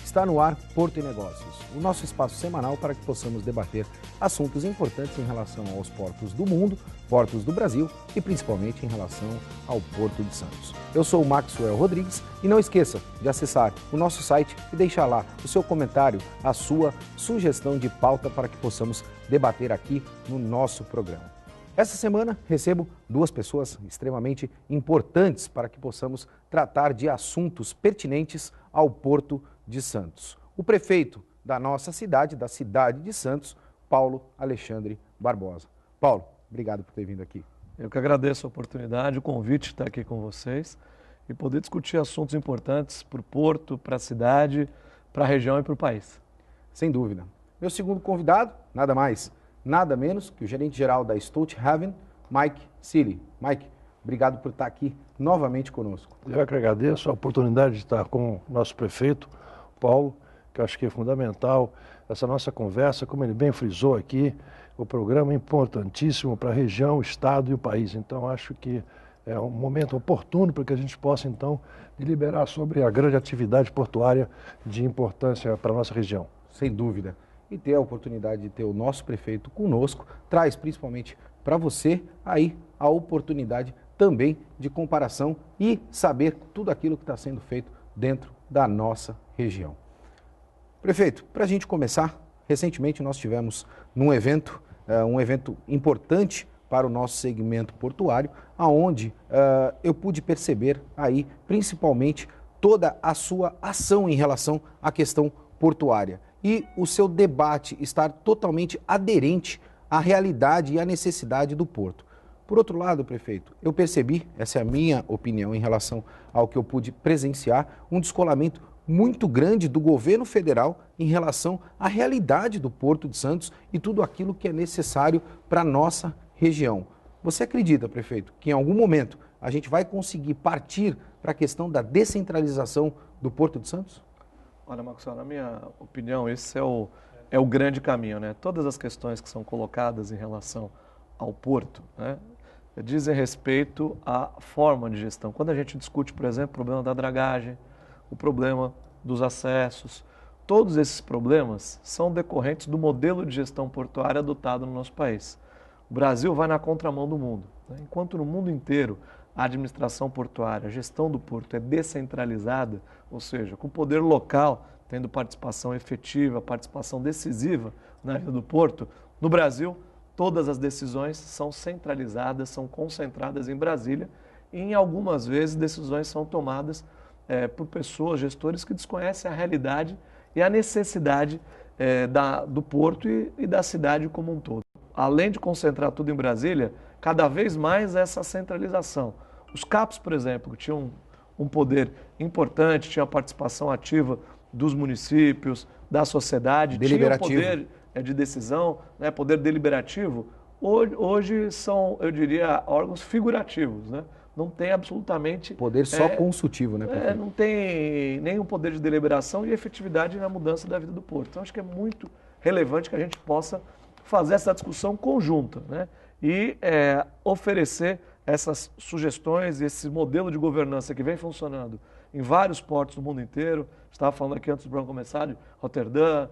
Está no ar Porto e Negócios, o nosso espaço semanal para que possamos debater assuntos importantes em relação aos portos do mundo, portos do Brasil e principalmente em relação ao Porto de Santos. Eu sou o Maxwell Rodrigues e não esqueça de acessar o nosso site e deixar lá o seu comentário, a sua sugestão de pauta para que possamos debater aqui no nosso programa. Essa semana recebo duas pessoas extremamente importantes para que possamos tratar de assuntos pertinentes ao Porto de Santos. O prefeito da nossa cidade, da cidade de Santos, Paulo Alexandre Barbosa. Paulo, obrigado por ter vindo aqui. Eu que agradeço a oportunidade, o convite de estar aqui com vocês e poder discutir assuntos importantes para o Porto, para a cidade, para a região e para o país. Sem dúvida. Meu segundo convidado, nada mais, nada menos que o gerente-geral da Stolthaven, Mike Seeley. Mike, obrigado por estar aqui novamente conosco. Eu que agradeço a oportunidade de estar com o nosso prefeito, Paulo, que eu acho que é fundamental essa nossa conversa, como ele bem frisou aqui, o programa é importantíssimo para a região, o estado e o país. Então, acho que é um momento oportuno para que a gente possa, então, deliberar sobre a grande atividade portuária de importância para a nossa região. Sem dúvida. E ter a oportunidade de ter o nosso prefeito conosco, traz principalmente para você aí a oportunidade também de comparação e saber tudo aquilo que está sendo feito dentro da nossa região. Prefeito, para a gente começar, recentemente nós tivemos um evento importante para o nosso segmento portuário, aonde eu pude perceber aí principalmente toda a sua ação em relação à questão portuária e o seu debate estar totalmente aderente à realidade e à necessidade do porto. Por outro lado, prefeito, eu percebi, essa é a minha opinião em relação ao que eu pude presenciar, um descolamento muito grande do governo federal em relação à realidade do Porto de Santos e tudo aquilo que é necessário para a nossa região. Você acredita, prefeito, que em algum momento a gente vai conseguir partir para a questão da descentralização do Porto de Santos? Olha, Maxwell, na minha opinião, esse é o grande caminho, né? Todas as questões que são colocadas em relação ao Porto, né, dizem respeito à forma de gestão. Quando a gente discute, por exemplo, o problema da dragagem, o problema dos acessos, todos esses problemas são decorrentes do modelo de gestão portuária adotado no nosso país. O Brasil vai na contramão do mundo, né? Enquanto no mundo inteiro a administração portuária, a gestão do porto é descentralizada, ou seja, com o poder local tendo participação efetiva, participação decisiva na vida do porto, no Brasil todas as decisões são centralizadas, são concentradas em Brasília e em algumas vezes decisões são tomadas por pessoas, gestores que desconhecem a realidade e a necessidade do porto e da cidade como um todo. Além de concentrar tudo em Brasília, cada vez mais essa centralização. Os CAPs, por exemplo, que tinham um poder importante, tinham a participação ativa dos municípios, da sociedade, tinham poder de decisão, né, poder deliberativo, hoje são, eu diria, órgãos figurativos, né? Não tem absolutamente... Poder só consultivo, né, prefeito? Não tem nenhum poder de deliberação e efetividade na mudança da vida do porto. Então, acho que é muito relevante que a gente possa fazer essa discussão conjunta, né? E oferecer essas sugestões, esse modelo de governança que vem funcionando em vários portos do mundo inteiro. Estava falando aqui antes do programa começar de Roterdã,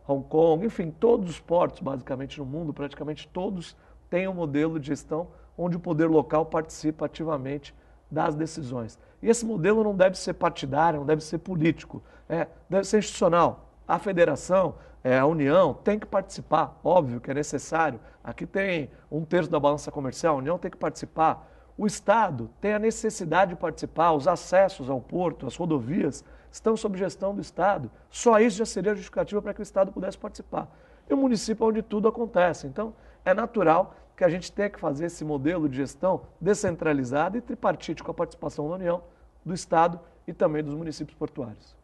Hong Kong, enfim, todos os portos, basicamente, no mundo, praticamente todos têm um modelo de gestão onde o poder local participa ativamente das decisões. E esse modelo não deve ser partidário, não deve ser político, deve ser institucional. A federação, a União tem que participar, óbvio que é necessário. Aqui tem 1/3 da balança comercial, a União tem que participar. O Estado tem a necessidade de participar, os acessos ao porto, as rodovias, estão sob gestão do Estado. Só isso já seria justificativa para que o Estado pudesse participar. E o município é onde tudo acontece. Então, é natural que a gente tenha que fazer esse modelo de gestão descentralizado e tripartite com a participação da União, do Estado e também dos municípios portuários.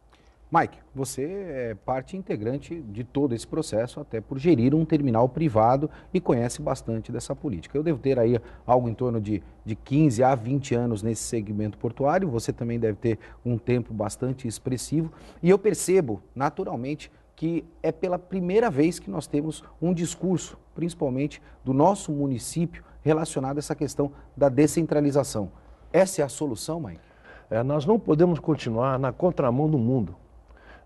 Mike, você é parte integrante de todo esse processo, até por gerir um terminal privado e conhece bastante dessa política. Eu devo ter aí algo em torno de 15 a 20 anos nesse segmento portuário, você também deve ter um tempo bastante expressivo e eu percebo, naturalmente, que é pela primeira vez que nós temos um discurso, principalmente do nosso município, relacionado a essa questão da descentralização. Essa é a solução, Mike? Nós não podemos continuar na contramão do mundo.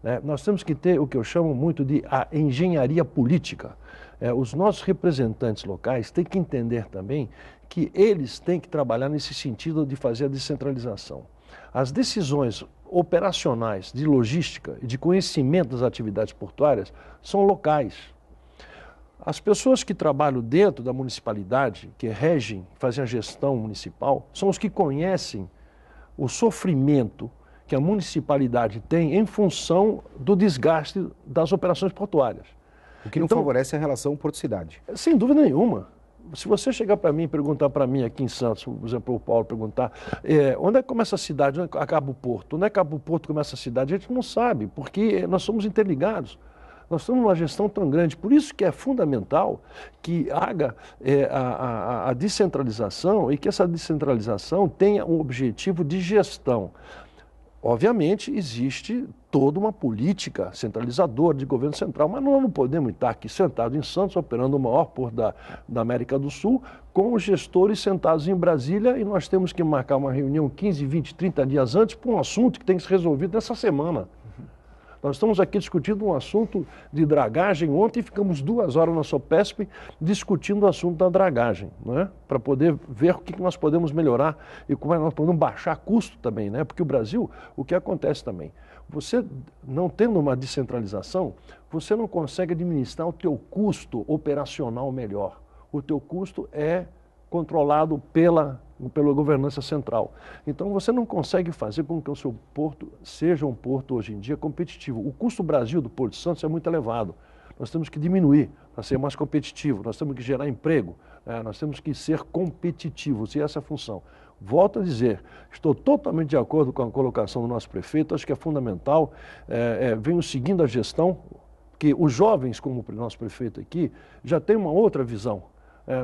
né? Nós temos que ter o que eu chamo muito de a engenharia política. Os nossos representantes locais têm que entender também que eles têm que trabalhar nesse sentido de fazer a descentralização. As decisões operacionais de logística e de conhecimento das atividades portuárias são locais. As pessoas que trabalham dentro da municipalidade, que regem, fazem a gestão municipal, são os que conhecem o sofrimento que a municipalidade tem em função do desgaste das operações portuárias. O que não favorece a relação porto-cidade. Sem dúvida nenhuma. Se você chegar para mim e perguntar para mim aqui em Santos, por exemplo, o Paulo perguntar, onde é que começa a cidade, onde acaba o porto? Onde é que acaba o porto e começa a cidade? A gente não sabe, porque nós somos interligados. Nós temos uma gestão tão grande, por isso que é fundamental que haja a descentralização e que essa descentralização tenha um objetivo de gestão. Obviamente, existe toda uma política centralizadora de governo central, mas nós não podemos estar aqui sentados em Santos, operando o maior porto da América do Sul, com os gestores sentados em Brasília e nós temos que marcar uma reunião 15, 20, 30 dias antes para um assunto que tem que ser resolvido nessa semana. Nós estamos aqui discutindo um assunto de dragagem. Ontem ficamos 2 horas na Sopesp discutindo o assunto da dragagem, né? Para poder ver o que nós podemos melhorar e como nós podemos baixar custo também, né? Porque o Brasil, o que acontece também, você não tendo uma descentralização, você não consegue administrar o teu custo operacional melhor. O teu custo é controlado pela governança central. Então você não consegue fazer com que o seu porto seja um porto hoje em dia competitivo. O custo Brasil do Porto de Santos é muito elevado. Nós temos que diminuir para ser mais competitivo, nós temos que gerar emprego, nós temos que ser competitivos, e essa é a função. Volto a dizer, estou totalmente de acordo com a colocação do nosso prefeito, acho que é fundamental, venho seguindo a gestão, que os jovens, como o nosso prefeito aqui, já têm uma outra visão.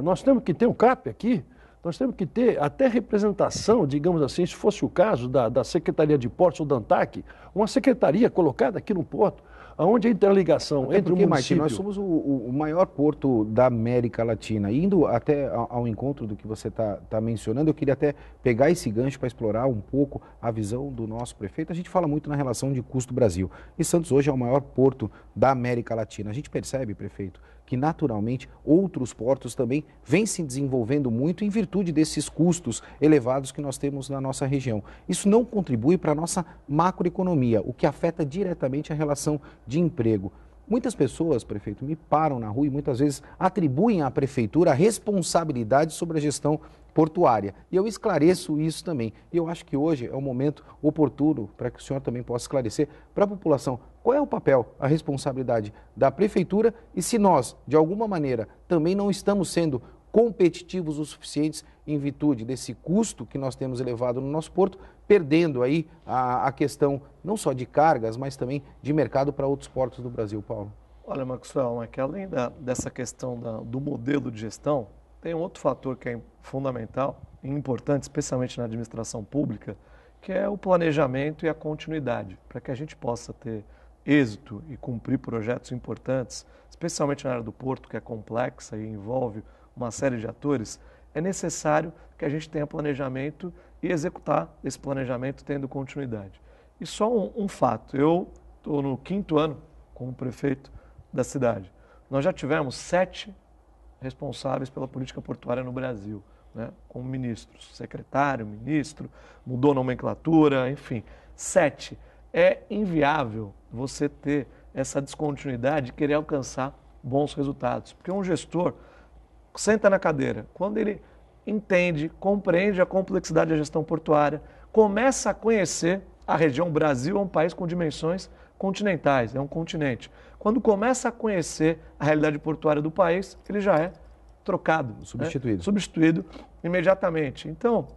Nós temos que ter um CAP aqui, nós temos que ter até representação, digamos assim, se fosse o caso da Secretaria de Portos ou da ANTAC, uma secretaria colocada aqui no porto, onde a interligação entre o município... Martim, nós somos o maior porto da América Latina. Indo até ao encontro do que você está mencionando, eu queria até pegar esse gancho para explorar um pouco a visão do nosso prefeito. A gente fala muito na relação de custo-Brasil. E Santos hoje é o maior porto da América Latina. A gente percebe, prefeito, que naturalmente outros portos também vêm se desenvolvendo muito em virtude desses custos elevados que nós temos na nossa região. Isso não contribui para a nossa macroeconomia, o que afeta diretamente a relação de emprego. Muitas pessoas, prefeito, me param na rua e muitas vezes atribuem à prefeitura a responsabilidade sobre a gestão portuária. E eu esclareço isso também. E eu acho que hoje é o momento oportuno para que o senhor também possa esclarecer para a população qual é o papel, a responsabilidade da prefeitura e se nós, de alguma maneira, também não estamos sendo competitivos o suficientes em virtude desse custo que nós temos elevado no nosso porto, perdendo aí a questão não só de cargas, mas também de mercado para outros portos do Brasil, Paulo. Olha, Maxwell, é que além dessa questão do modelo de gestão, tem um outro fator que é fundamental e importante, especialmente na administração pública, que é o planejamento e a continuidade, para que a gente possa ter êxito e cumprir projetos importantes, especialmente na área do porto, que é complexa e envolve uma série de atores, é necessário que a gente tenha planejamento e executar esse planejamento tendo continuidade. E só um fato, eu estou no 5º ano como prefeito da cidade. Nós já tivemos 7 responsáveis pela política portuária no Brasil, né, como ministros, secretário, ministro, mudou a nomenclatura, enfim, 7. É inviável você ter essa descontinuidade e querer alcançar bons resultados, porque um gestor senta na cadeira, quando ele entende, compreende a complexidade da gestão portuária, começa a conhecer a região. Brasil é um país com dimensões continentais, é um continente. Quando começa a conhecer a realidade portuária do país, ele já é trocado, substituído, substituído imediatamente. Então,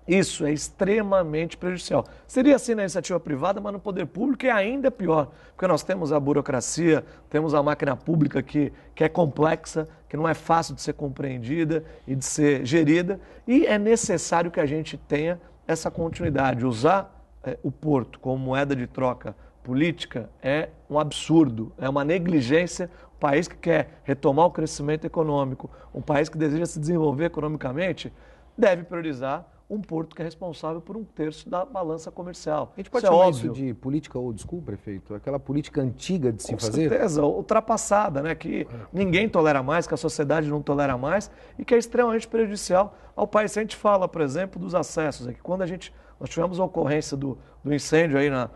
isso é extremamente prejudicial. Seria assim na iniciativa privada, mas no poder público é ainda pior, porque nós temos a burocracia, temos a máquina pública que é complexa, que não é fácil de ser compreendida e de ser gerida, e é necessário que a gente tenha essa continuidade. Usar o porto como moeda de troca política é um absurdo, é uma negligência. Um país que quer retomar o crescimento econômico, um país que deseja se desenvolver economicamente, deve priorizar um porto que é responsável por 1/3 da balança comercial. A gente pode Isso é chamar óbvio. isso de política old school, prefeito? Aquela política antiga de se Com fazer? certeza, ultrapassada, né? Que ninguém tolera mais, que a sociedade não tolera mais e que é extremamente prejudicial ao país. Se a gente fala, por exemplo, dos acessos, é que quando nós tivemos a ocorrência do incêndio aí na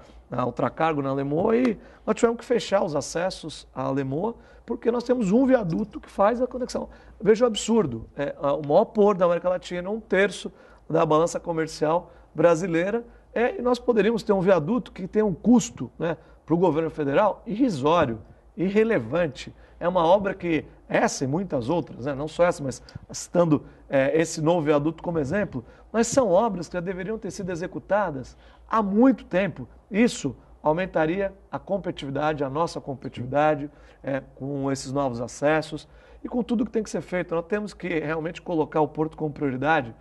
Ultracargo, na Lemoa, e nós tivemos que fechar os acessos à Lemoa, porque nós temos um viaduto que faz a conexão. Veja o absurdo, o maior porto da América Latina, 1/3 da balança comercial brasileira, e nós poderíamos ter um viaduto que tem um custo, né, para o governo federal irrisório, irrelevante. É uma obra que, essa e muitas outras, né, não só essa, mas citando esse novo viaduto como exemplo, mas são obras que já deveriam ter sido executadas há muito tempo. Isso aumentaria a competitividade, a nossa competitividade, com esses novos acessos e com tudo que tem que ser feito. Nós temos que realmente colocar o porto como prioridade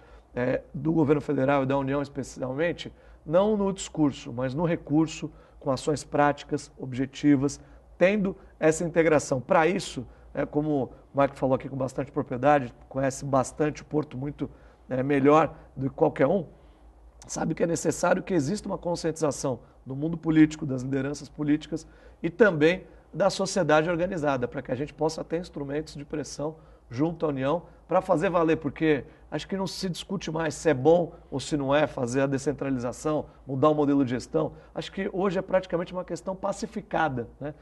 do governo federal e da União especialmente, não no discurso, mas no recurso, com ações práticas, objetivas, tendo essa integração. Para isso, como o Mike falou aqui com bastante propriedade, conhece bastante o porto muito melhor do que qualquer um, sabe que é necessário que exista uma conscientização do mundo político, das lideranças políticas e também da sociedade organizada, para que a gente possa ter instrumentos de pressão junto à União para fazer valer, porque acho que não se discute mais se é bom ou se não é fazer a descentralização, mudar o modelo de gestão. Acho que hoje é praticamente uma questão pacificada, né?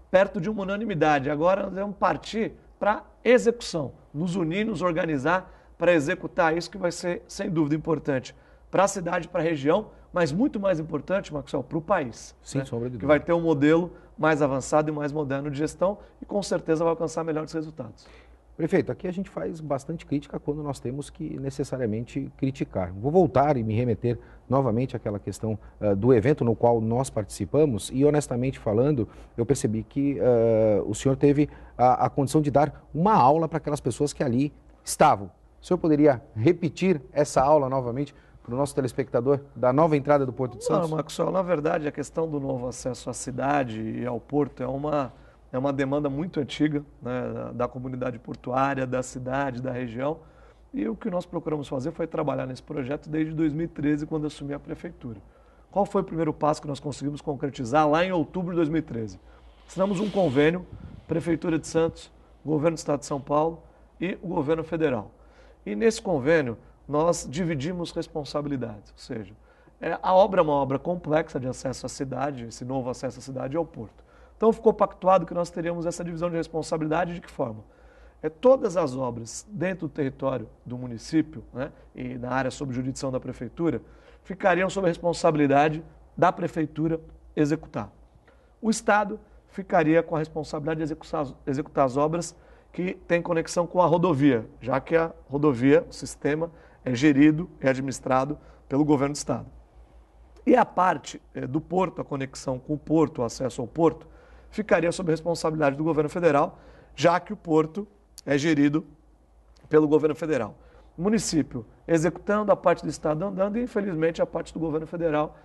Perto de uma unanimidade. Agora nós vamos partir para execução, nos unir, nos organizar para executar isso que vai ser, sem dúvida, importante para a cidade, para a região, mas muito mais importante, Maxwell, para o país. Sem né? sombra de dúvida. Que vai ter um modelo mais avançado e mais moderno de gestão e com certeza vai alcançar melhores resultados. Prefeito, aqui a gente faz bastante crítica quando nós temos que necessariamente criticar. Vou voltar e me remeter novamente àquela questão do evento no qual nós participamos e, honestamente falando, eu percebi que o senhor teve a condição de dar uma aula para aquelas pessoas que ali estavam. O senhor poderia repetir essa aula novamente para o nosso telespectador da nova entrada do Porto de Santos? Não, Maxwell, na verdade, a questão do novo acesso à cidade e ao porto é uma demanda muito antiga, né, da comunidade portuária, da cidade, da região. E o que nós procuramos fazer foi trabalhar nesse projeto desde 2013, quando assumi a prefeitura. Qual foi o primeiro passo que nós conseguimos concretizar lá em outubro de 2013? Assinamos um convênio, Prefeitura de Santos, Governo do Estado de São Paulo e o Governo Federal. E nesse convênio, nós dividimos responsabilidades, ou seja, a obra é uma obra complexa de acesso à cidade, esse novo acesso à cidade e ao porto. Então ficou pactuado que nós teríamos essa divisão de responsabilidade de que forma? Todas as obras dentro do território do município, né, e na área sob jurisdição da prefeitura, ficariam sob a responsabilidade da prefeitura executar. O Estado ficaria com a responsabilidade de executar as obras que têm conexão com a rodovia, já que a rodovia, o sistema, é gerido, é administrado pelo governo do Estado. E a parte do porto, a conexão com o porto, o acesso ao porto, ficaria sob a responsabilidade do governo federal, já que o porto é gerido pelo governo federal. O município executando, a parte do Estado andando e, infelizmente, a parte do governo federal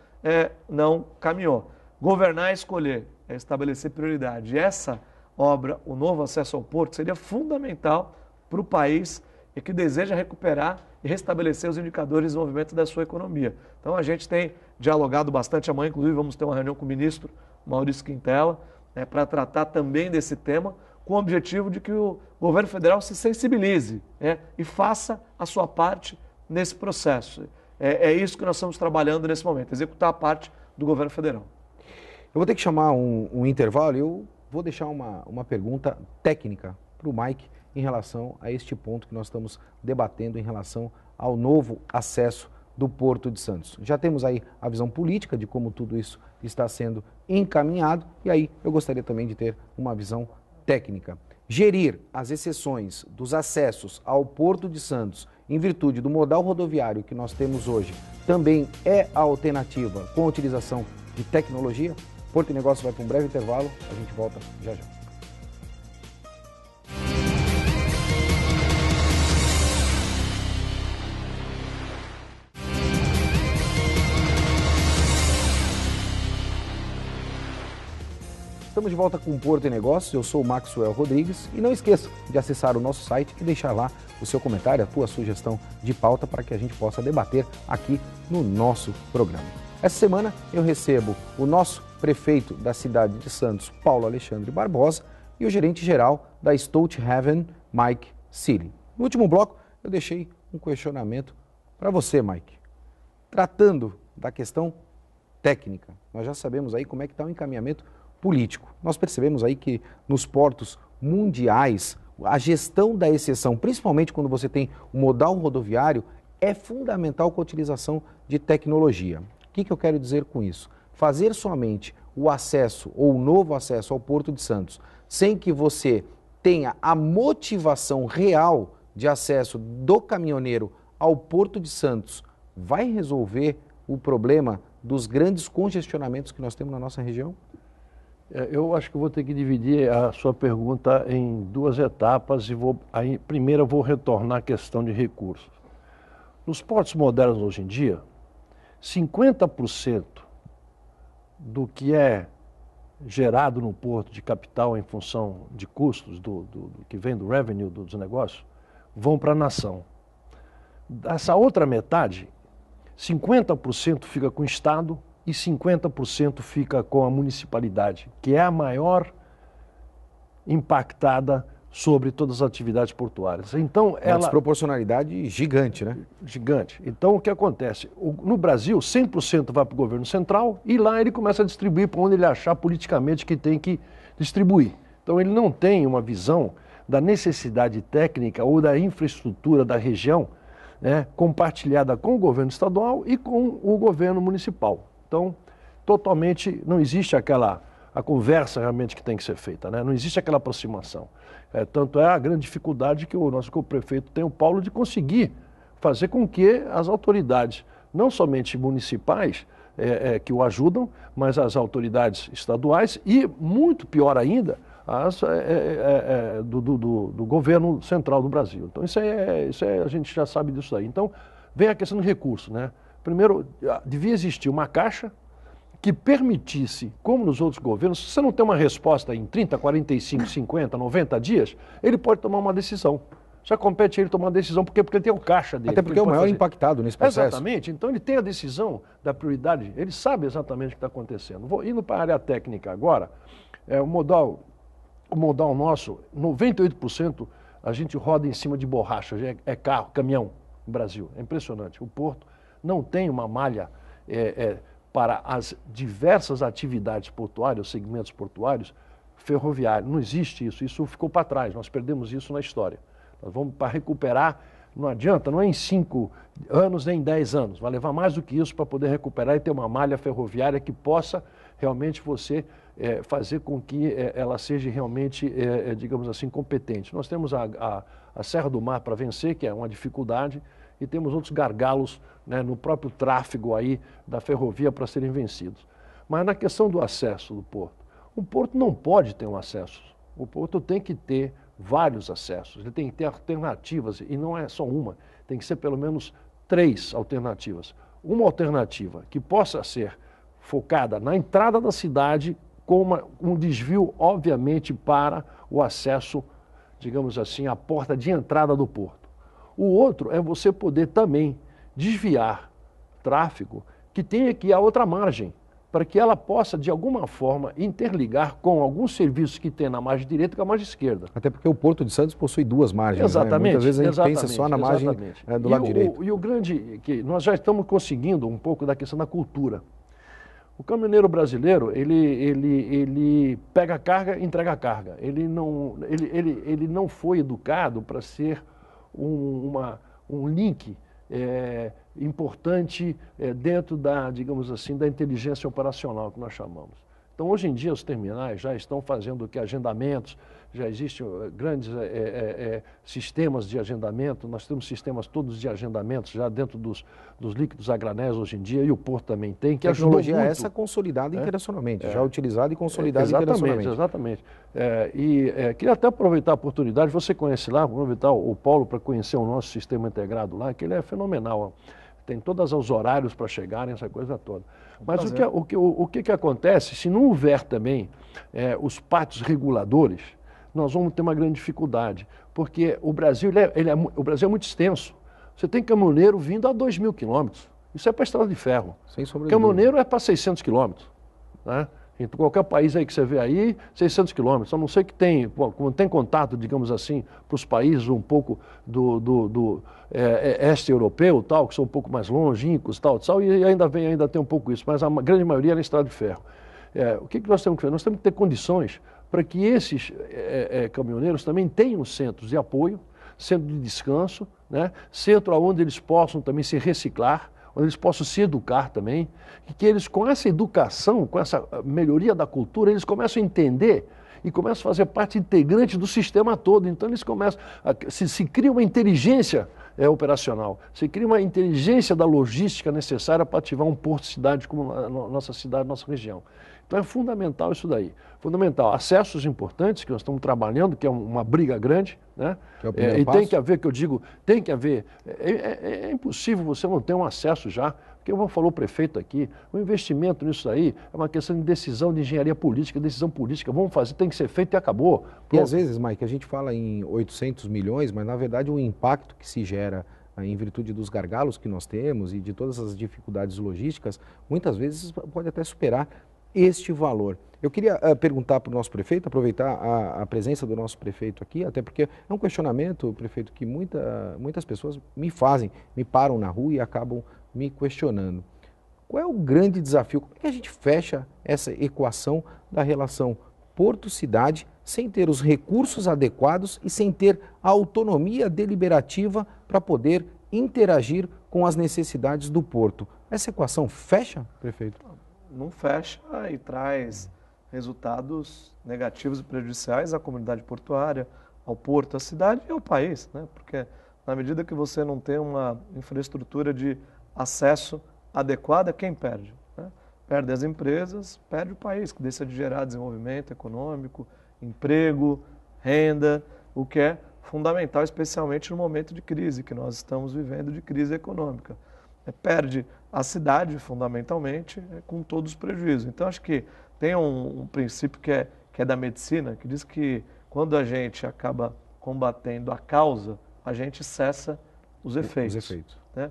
não caminhou. Governar é escolher, é estabelecer prioridade. E essa obra, o novo acesso ao porto, seria fundamental para o país e que deseja recuperar e restabelecer os indicadores de desenvolvimento da sua economia. Então, a gente tem dialogado bastante. Amanhã, inclusive, vamos ter uma reunião com o ministro Maurício Quintela, para tratar também desse tema, com o objetivo de que o governo federal se sensibilize e faça a sua parte nesse processo. É isso que nós estamos trabalhando nesse momento, executar a parte do governo federal. Eu vou ter que chamar um intervalo e eu vou deixar uma pergunta técnica para o Mike em relação a este ponto que nós estamos debatendo em relação ao novo acesso do Porto de Santos. Já temos aí a visão política de como tudo isso está sendo encaminhado e aí eu gostaria também de ter uma visão técnica. Gerir as exceções dos acessos ao Porto de Santos em virtude do modal rodoviário que nós temos hoje também é a alternativa com a utilização de tecnologia? Porto e Negócio vai para um breve intervalo, a gente volta já já. estamos de volta com o Porto e Negócios. Eu sou o Maxwell Rodrigues e não esqueça de acessar o nosso site e deixar lá o seu comentário, a tua sugestão de pauta para que a gente possa debater aqui no nosso programa. Essa semana eu recebo o nosso prefeito da cidade de Santos, Paulo Alexandre Barbosa, e o gerente-geral da Stolthaven, Mike Sealy. No último bloco eu deixei um questionamento para você, Mike. Tratando da questão técnica, nós já sabemos aí como é que está o encaminhamento político. Nós percebemos aí que nos portos mundiais, a gestão da exceção, principalmente quando você tem o modal rodoviário, é fundamental com a utilização de tecnologia. O que eu quero dizer com isso? Fazer somente o acesso ou o novo acesso ao Porto de Santos, sem que você tenha a motivação real de acesso do caminhoneiro ao Porto de Santos, vai resolver o problema dos grandes congestionamentos que nós temos na nossa região? Eu acho que eu vou ter que dividir a sua pergunta em duas etapas e primeiro eu vou retornar à questão de recursos. Nos portos modernos hoje em dia, 50% do que é gerado no porto de capital em função de custos do que vem do revenue dos negócios, vão para a nação. Essa outra metade, 50% fica com o Estado e 50% fica com a municipalidade, que é a maior impactada sobre todas as atividades portuárias. Então, uma desproporcionalidade gigante, né? Gigante. Então, o que acontece? No Brasil, 100% vai para o governo central e lá ele começa a distribuir para onde ele achar politicamente que tem que distribuir. Então, ele não tem uma visão da necessidade técnica ou da infraestrutura da região, né, compartilhada com o governo estadual e com o governo municipal. Então, totalmente não existe a conversa realmente que tem que ser feita, né? Não existe aquela aproximação. Tanto é a grande dificuldade que o nosso prefeito tem, o Paulo, de conseguir fazer com que as autoridades, não somente municipais, que o ajudam, mas as autoridades estaduais e, muito pior ainda, do governo central do Brasil. Então, a gente já sabe disso aí. Então, vem a questão do recurso, né? Primeiro, devia existir uma caixa que permitisse, como nos outros governos, se você não tem uma resposta em 30, 45, 50, 90 dias, ele pode tomar uma decisão. Já compete ele tomar uma decisão, porque ele tem o caixa dele. Até porque é o maior impactado nesse processo. Exatamente. Então ele tem a decisão da prioridade, ele sabe exatamente o que está acontecendo. Vou indo para a área técnica agora, o modal nosso, 98% a gente roda em cima de borracha, é carro, caminhão no Brasil. É impressionante. O porto não tem uma malha para as diversas atividades portuárias, segmentos portuários, ferroviários. Não existe isso, isso ficou para trás, nós perdemos isso na história. Nós vamos para recuperar, não adianta, não é em 5 anos nem em 10 anos, vai levar mais do que isso para poder recuperar e ter uma malha ferroviária que possa realmente você fazer com que ela seja realmente, digamos assim, competente. Nós temos a Serra do Mar para vencer, que é uma dificuldade, e temos outros gargalos, né, no próprio tráfego aí da ferrovia para serem vencidos. Mas na questão do acesso do porto, o porto não pode ter um acesso, o porto tem que ter vários acessos, ele tem que ter alternativas, e não é só uma, tem que ser pelo menos 3 alternativas. Uma alternativa que possa ser focada na entrada da cidade, com um desvio, obviamente, para o acesso, digamos assim, à porta de entrada do porto. O outro é você poder também desviar tráfego que tenha aqui a outra margem, para que ela possa, de alguma forma, interligar com alguns serviços que tem na margem direita com a margem esquerda. Até porque o Porto de Santos possui 2 margens. Exatamente. Né? Muitas vezes a gente exatamente, pensa só na margem do lado direito. E o grande, que nós já estamos conseguindo um pouco da questão da cultura. O caminhoneiro brasileiro, ele pega a carga e entrega a carga. Ele não foi educado para ser um link importante dentro da, digamos assim, da inteligência operacional que nós chamamos. Então, hoje em dia, os terminais já estão fazendo o que? Agendamentos, já existem grandes sistemas de agendamento, nós temos sistemas todos de agendamento já dentro dos líquidos a granéis hoje em dia, e o Porto também tem, que ajudou muito. Tecnologia essa consolidada internacionalmente, já utilizada e consolidada internacionalmente. Exatamente. Queria até aproveitar a oportunidade, você conhece lá, aproveitar o Paulo para conhecer o nosso sistema integrado lá, que ele é fenomenal. Tem todos os horários para chegarem, essa coisa toda. Mas o que acontece, se não houver também os pátios reguladores, nós vamos ter uma grande dificuldade, porque o Brasil, o Brasil é muito extenso. Você tem caminhoneiro vindo a 2.000 quilômetros. Isso é para a estrada de ferro. Sem sombra de dúvida. Caminhoneiro é para 600 quilômetros. Né? Em qualquer país aí que você vê aí, 600 quilômetros. A não ser que como tem contato, digamos assim, para os países um pouco do este europeu, tal, que são um pouco mais longínquos, tal, e ainda tem um pouco isso, mas a grande maioria é na estrada de ferro. O que nós temos que fazer? Nós temos que ter condições para que esses caminhoneiros também tenham centros de apoio, centro de descanso, né? Centro onde eles possam também se reciclar, onde eles possam se educar também, e que eles, com essa educação, com essa melhoria da cultura, eles começam a entender e começam a fazer parte integrante do sistema todo. Então eles começam, se cria uma inteligência operacional, se cria uma inteligência da logística necessária para ativar um porto-cidade como a nossa cidade, nossa região. Então é fundamental isso daí. Fundamental. Acessos importantes que nós estamos trabalhando, que é uma briga grande, né? Que é o primeiro e passo. tem que haver, que eu digo, tem que haver. É impossível você não ter um acesso já, porque como falou o prefeito aqui, o investimento nisso aí é uma questão de decisão de engenharia política, decisão política. Vamos fazer, tem que ser feito e acabou. E às vezes, Mike, a gente fala em 800 milhões, mas na verdade o impacto que se gera em virtude dos gargalos que nós temos e de todas as dificuldades logísticas, muitas vezes pode até superar este valor. Eu queria perguntar para o nosso prefeito, aproveitar a presença do nosso prefeito aqui, até porque é um questionamento, prefeito, que muitas pessoas me fazem, me param na rua e acabam me questionando. Qual é o grande desafio? Como é que a gente fecha essa equação da relação porto-cidade sem ter os recursos adequados e sem ter a autonomia deliberativa para poder interagir com as necessidades do porto? Essa equação fecha, prefeito? Não fecha e traz resultados negativos e prejudiciais à comunidade portuária, ao porto, à cidade e ao país, né? Porque na medida que você não tem uma infraestrutura de acesso adequada, quem perde? Né? Perde as empresas, perde o país, que deixa de gerar desenvolvimento econômico, emprego, renda, o que é fundamental, especialmente no momento de crise que nós estamos vivendo, de crise econômica. Perde a cidade, fundamentalmente, com todos os prejuízos. Então, acho que tem um princípio que é da medicina, que diz que quando a gente acaba combatendo a causa, a gente cessa os efeitos. Os efeitos. Né?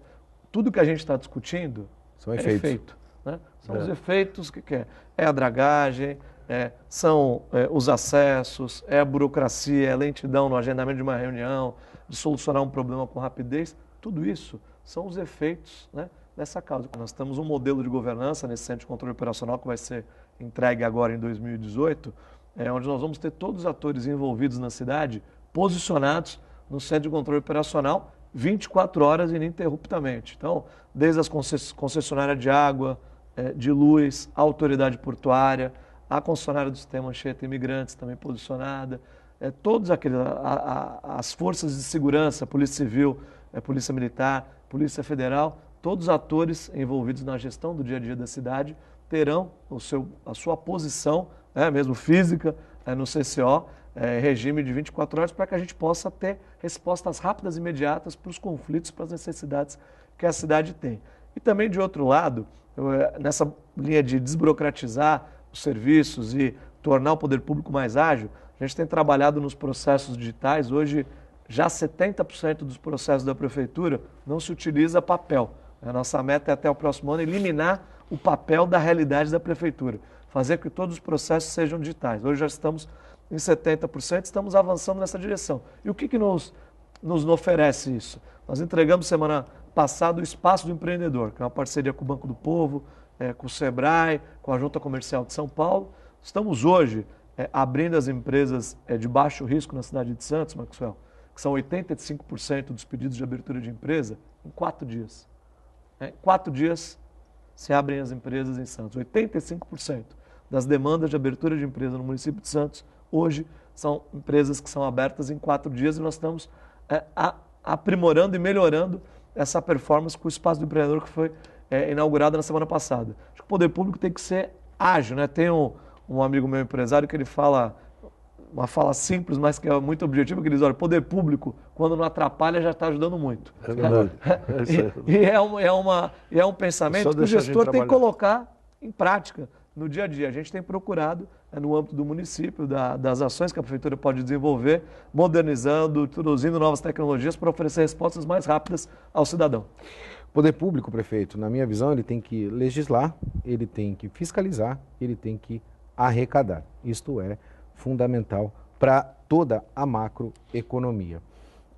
Tudo que a gente está discutindo são efeitos. Efeito. Né? São os efeitos que é. É a dragagem, são os acessos, é a burocracia, é a lentidão no agendamento de uma reunião, de solucionar um problema com rapidez. Tudo isso são os efeitos, né, dessa causa. Nós temos um modelo de governança nesse Centro de Controle Operacional que vai ser entregue agora em 2018, onde nós vamos ter todos os atores envolvidos na cidade posicionados no Centro de Controle Operacional 24 horas ininterruptamente. Então, desde as concessionárias de água, de luz, a autoridade portuária, a concessionária do sistema Anchieta Imigrantes também posicionada, todos aqueles, as forças de segurança, Polícia Civil, Polícia Militar, Polícia Federal, todos os atores envolvidos na gestão do dia a dia da cidade terão a sua posição, mesmo física, no CCO, regime de 24 horas, para que a gente possa ter respostas rápidas e imediatas para os conflitos, para as necessidades que a cidade tem. E também, de outro lado, nessa linha de desburocratizar os serviços e tornar o poder público mais ágil, a gente tem trabalhado nos processos digitais. Hoje, já 70% dos processos da prefeitura não se utiliza papel. A nossa meta é até o próximo ano eliminar o papel da realidade da prefeitura, fazer com que todos os processos sejam digitais. Hoje já estamos em 70%, estamos avançando nessa direção. E o que nos oferece isso? Nós entregamos semana passada o Espaço do Empreendedor, que é uma parceria com o Banco do Povo, com o Sebrae, com a Junta Comercial de São Paulo. Estamos hoje abrindo as empresas de baixo risco na cidade de Santos, Maxwell, que são 85% dos pedidos de abertura de empresa, em 4 dias. Em 4 dias se abrem as empresas em Santos. 85% das demandas de abertura de empresa no município de Santos, hoje, são empresas que são abertas em 4 dias, e nós estamos aprimorando e melhorando essa performance com o Espaço do Empreendedor, que foi inaugurado na semana passada. Acho que o poder público tem que ser ágil, né? Tem um amigo meu empresário que ele fala, uma fala simples, mas que é muito objetiva, que ele diz: olha, poder público, quando não atrapalha, já está ajudando muito. É verdade. E é um pensamento que o gestor tem que colocar em prática, no dia a dia. A gente tem procurado, no âmbito do município, das ações que a prefeitura pode desenvolver, modernizando, introduzindo novas tecnologias para oferecer respostas mais rápidas ao cidadão. Poder público, prefeito, na minha visão, ele tem que legislar, ele tem que fiscalizar, ele tem que arrecadar. Isto é fundamental para toda a macroeconomia.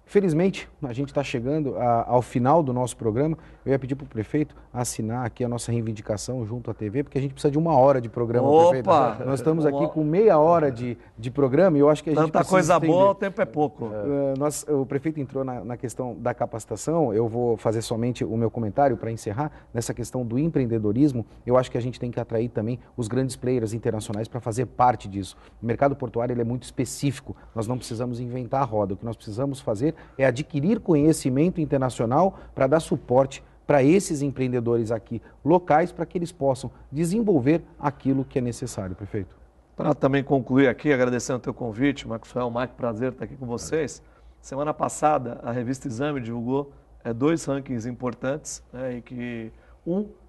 Felizmente, a gente está chegando ao final do nosso programa. Eu ia pedir para o prefeito assinar aqui a nossa reivindicação junto à TV, porque a gente precisa de 1 hora de programa, prefeito. Nós estamos aqui com meia hora de programa e eu acho que a gente Tanta coisa estender. Boa, o tempo é pouco. O prefeito entrou na questão da capacitação. Eu vou fazer somente o meu comentário para encerrar. Nessa questão do empreendedorismo, eu acho que a gente tem que atrair também os grandes players internacionais para fazer parte disso. O mercado portuário ele é muito específico. Nós não precisamos inventar a roda. O que nós precisamos fazer é adquirir conhecimento internacional para dar suporte para esses empreendedores aqui locais, para que eles possam desenvolver aquilo que é necessário, prefeito. Para também concluir aqui, agradecendo o teu convite, Maxwell, Mike, prazer estar aqui com vocês. Semana passada, a revista Exame divulgou 2 rankings importantes, e que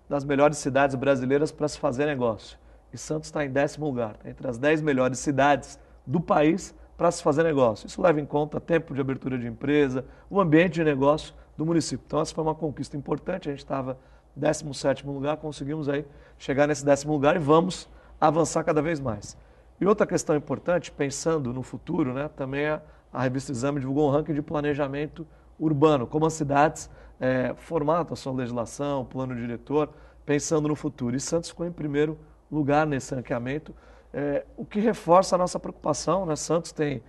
das melhores cidades brasileiras para se fazer negócio. E Santos está em 10º lugar, entre as 10 melhores cidades do país para se fazer negócio. Isso leva em conta tempo de abertura de empresa, o ambiente de negócio do município. Então, essa foi uma conquista importante. A gente estava em 17º lugar, conseguimos aí chegar nesse 10º lugar e vamos avançar cada vez mais. E outra questão importante, pensando no futuro, também a revista Exame divulgou um ranking de planejamento urbano, como as cidades formatam a sua legislação, plano diretor, pensando no futuro. E Santos ficou em 1º lugar nesse ranqueamento, o que reforça a nossa preocupação. Santos tem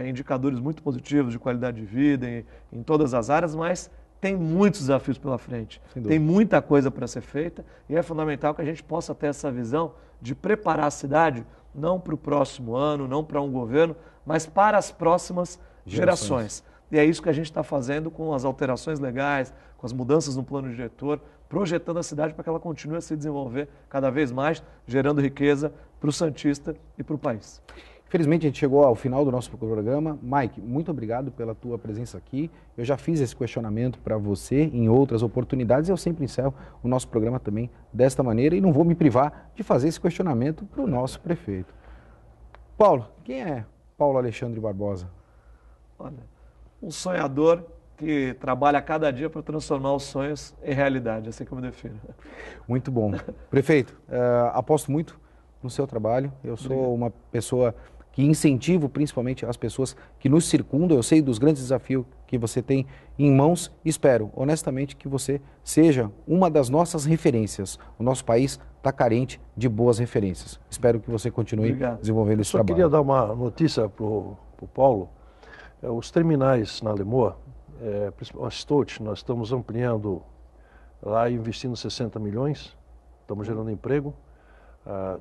indicadores muito positivos de qualidade de vida em todas as áreas, mas tem muitos desafios pela frente, tem muita coisa para ser feita e é fundamental que a gente possa ter essa visão de preparar a cidade não para o próximo ano, não para um governo, mas para as próximas gerações. E é isso que a gente está fazendo com as alterações legais, com as mudanças no plano diretor, projetando a cidade para que ela continue a se desenvolver cada vez mais, gerando riqueza para o santista e para o país. Infelizmente, a gente chegou ao final do nosso programa. Mike, muito obrigado pela tua presença aqui. Eu já fiz esse questionamento para você em outras oportunidades e eu sempre encerro o nosso programa também desta maneira e não vou me privar de fazer esse questionamento para o nosso prefeito. Paulo, quem é Paulo Alexandre Barbosa? Olha, um sonhador que trabalha cada dia para transformar os sonhos em realidade, assim que eu me defino. Muito bom. Prefeito, aposto muito no seu trabalho. Eu sou uma pessoa que incentivo principalmente as pessoas que nos circundam. Eu sei dos grandes desafios que você tem em mãos. Espero, honestamente, que você seja uma das nossas referências. O nosso país está carente de boas referências. Espero que você continue desenvolvendo esse trabalho. Eu queria dar uma notícia para o Paulo. Os terminais na Lemoa, a Stout, nós estamos ampliando lá, investindo 60 milhões, estamos gerando emprego.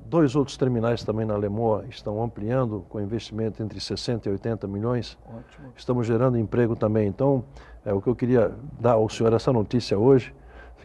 2 outros terminais também na Lemoa estão ampliando com investimento entre 60 e 80 milhões. Ótimo. Estamos gerando emprego também. Então, o que eu queria dar ao senhor essa notícia hoje,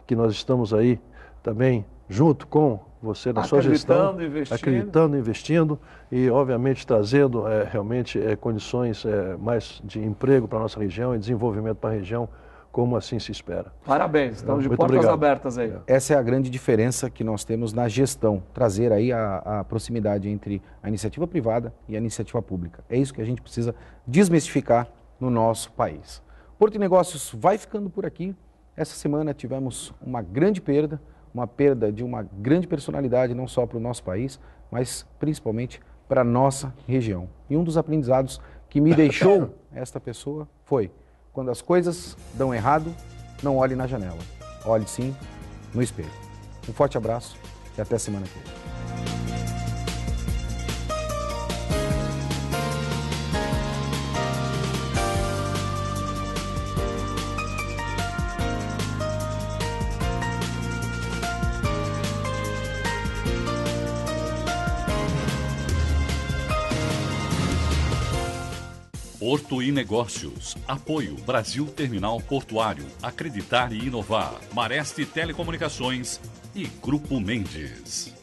que nós estamos aí também junto com você na sua gestão, acreditando, investindo e, obviamente, trazendo realmente condições mais de emprego para a nossa região e desenvolvimento para a região, como assim se espera. Parabéns, estamos de portas abertas aí. Essa é a grande diferença que nós temos na gestão, trazer aí a proximidade entre a iniciativa privada e a iniciativa pública. É isso que a gente precisa desmistificar no nosso país. Porto de Negócios vai ficando por aqui. Essa semana tivemos uma grande perda, uma perda de uma grande personalidade, não só para o nosso país, mas principalmente para a nossa região. E um dos aprendizados que me deixou esta pessoa foi: quando as coisas dão errado, não olhe na janela, olhe sim no espelho. Um forte abraço e até semana que vem. Porto e Negócios. Apoio Brasil Terminal Portuário. Acreditar e inovar. Mareste Telecomunicações e Grupo Mendes.